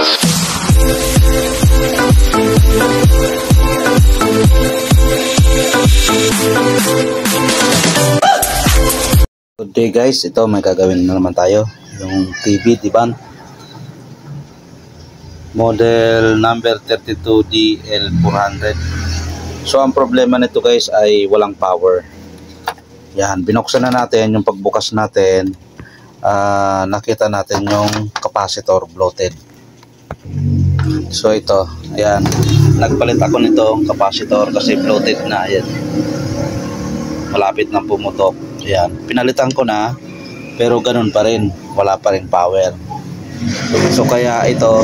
Good day guys, ito may gagawin na naman tayo. Yung TV Diban model number 32DL400. So ang problema nito guys ay walang power. Yan, binuksan na natin. Yung pagbukas natin, nakita natin yung capacitor bloated. So ito, ayan, nagpalit ako nitong capacitor kasi bloated na. Ayan, malapit na pumutok. Ayan, pinalitan ko na, pero ganun pa rin, wala pa rin power. So kaya ito,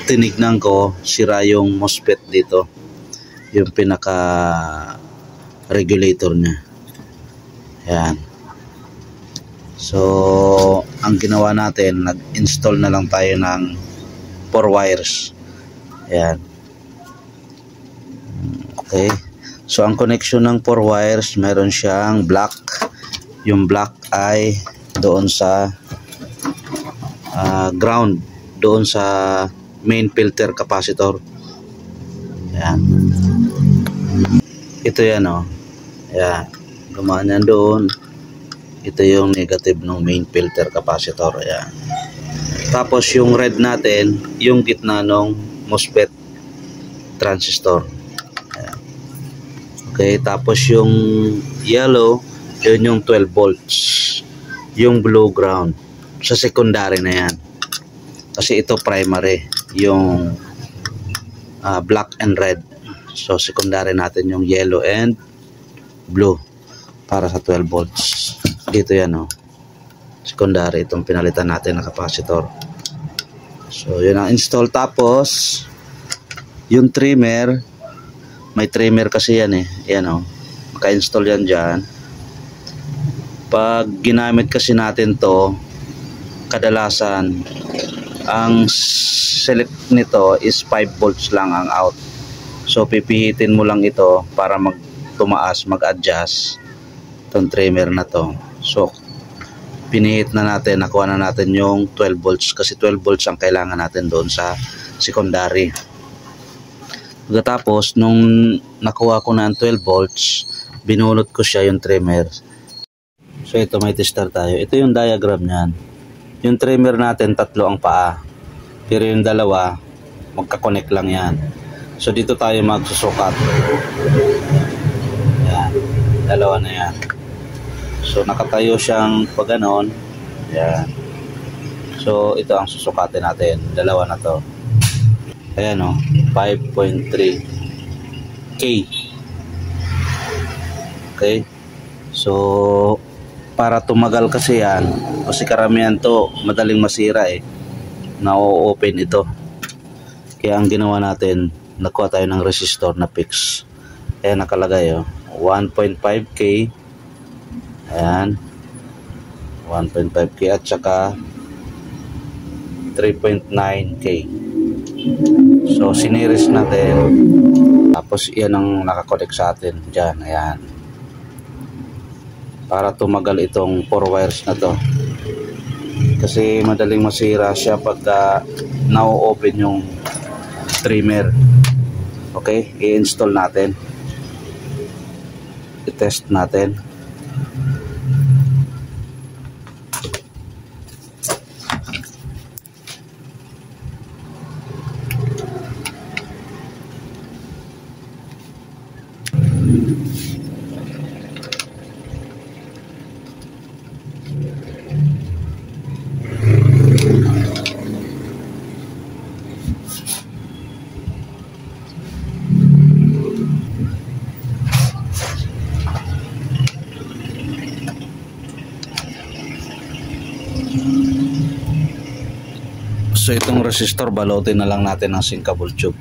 tinignan ko, sira yung MOSFET dito, yung pinaka regulator nya. Ayan. So ang ginawa natin, nag-install na lang tayo ng 4 wires. Ayan. Okay. So ang connection ng 4 wires, meron siyang black. Yung black ay doon sa ground, doon sa main filter capacitor. Ayan. Ito yan o. Ayan. Gumaan yan doon. Ito yung negative ng main filter capacitor. Ayan. Tapos yung red natin, yung gitna ng MOSFET transistor. Ayan. Okay, tapos yung yellow, yun yung 12 volts. Yung blue ground. Sa secondary na yan. Kasi ito primary, yung black and red. So secondary natin yung yellow and blue para sa 12 volts. Dito yan o. Secondary, itong pinalitan natin na capacitor. So yun ang install. Tapos yung trimmer, may trimmer kasi yan eh. Yan o. Maka-install yan dyan. Pag ginamit kasi natin to, kadalasan ang select nito is 5 volts lang ang out. So pipihitin mo lang ito para tumaas, mag-adjust itong trimmer na to. So pinihit na natin, nakuha na natin yung 12 volts kasi 12 volts ang kailangan natin doon sa secondary. Pagkatapos nung nakuha ko na ang 12 volts, binulot ko siya yung trimmer. So ito, may tester tayo. Ito yung diagram niyan. Yung trimmer natin, 3 ang paa. Pero yung dalawa, magka-connect lang yan. So dito tayo magsusukat. Yan. Dalawa na yan. So nakatayo siyang pag ganon. Yan. So ito ang susukatin natin. Dalawa na to. Ayan o. 5.3 K. Okay. So para tumagal kasi yan, kasi karamihan to madaling masira eh, na-open ito. Kaya ang ginawa natin, nakuha tayo ng resistor na fix. Ayan, nakalagay 1.5K. Ayan, 1.5K at saka 3.9K. So siniris natin, tapos yan ang nakakonect sa atin dyan. Ayan, para tumagal itong 4 wires na to, kasi madaling masira siya pagka na-open yung trimmer. Okay, i-install natin, i-test natin. So itong resistor, balutin na lang natin ng sinkable tube.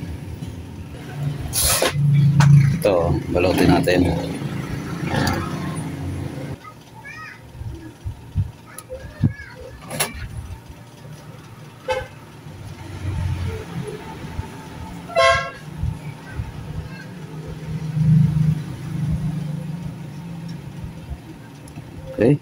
Ito, balutin natin. Okay.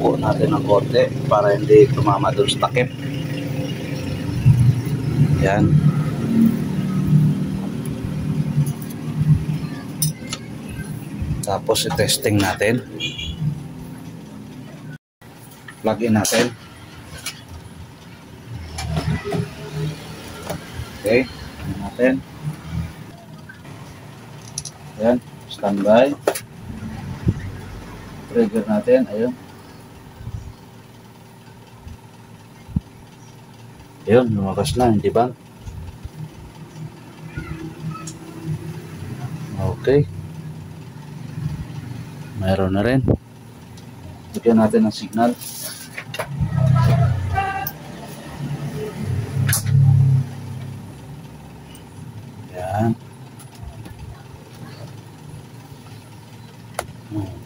Susuko natin ng konti para hindi tumama dun sa takip. Yan. Tapos i-testing natin. Plug in natin. Okay, natin. Yan, standby. Trigger natin, ayun. Ayun, lumabas na, hindi ba? Okay. Mayroon na rin. Bigyan natin ng signal. Yan.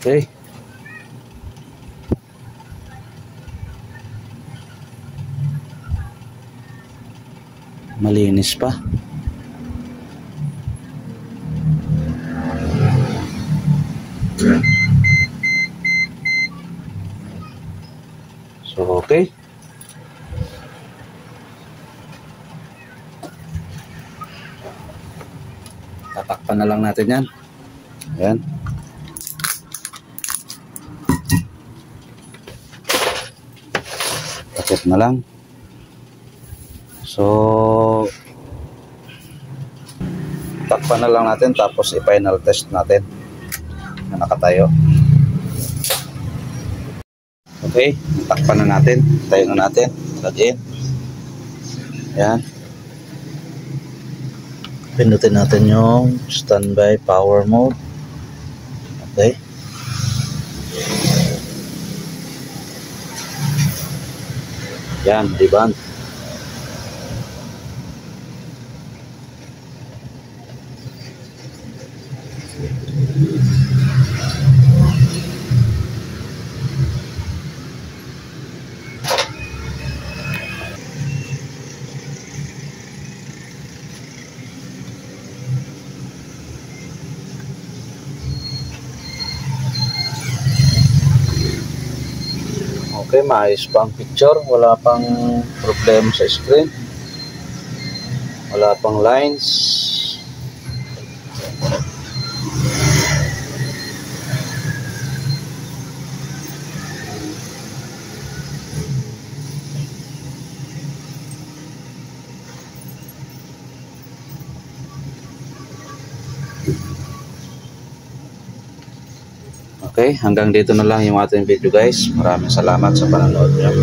Okay. Malinis pa. So, okay. Tatakpan na lang natin yan. Ayan. Takip na lang. So, takpan na lang natin tapos i-final test natin na nakatayo. Okay, takpan na natin. Tayo na natin. Plug in. Ayan. Pindutin natin yung standby power mode. Okay. Yan, di-band. Okay, maayos pa ang picture. Wala pang problema sa screen. Wala pang lines. Okay, hanggang dito na lang yung ating video guys. Maraming salamat sa panonood nyo.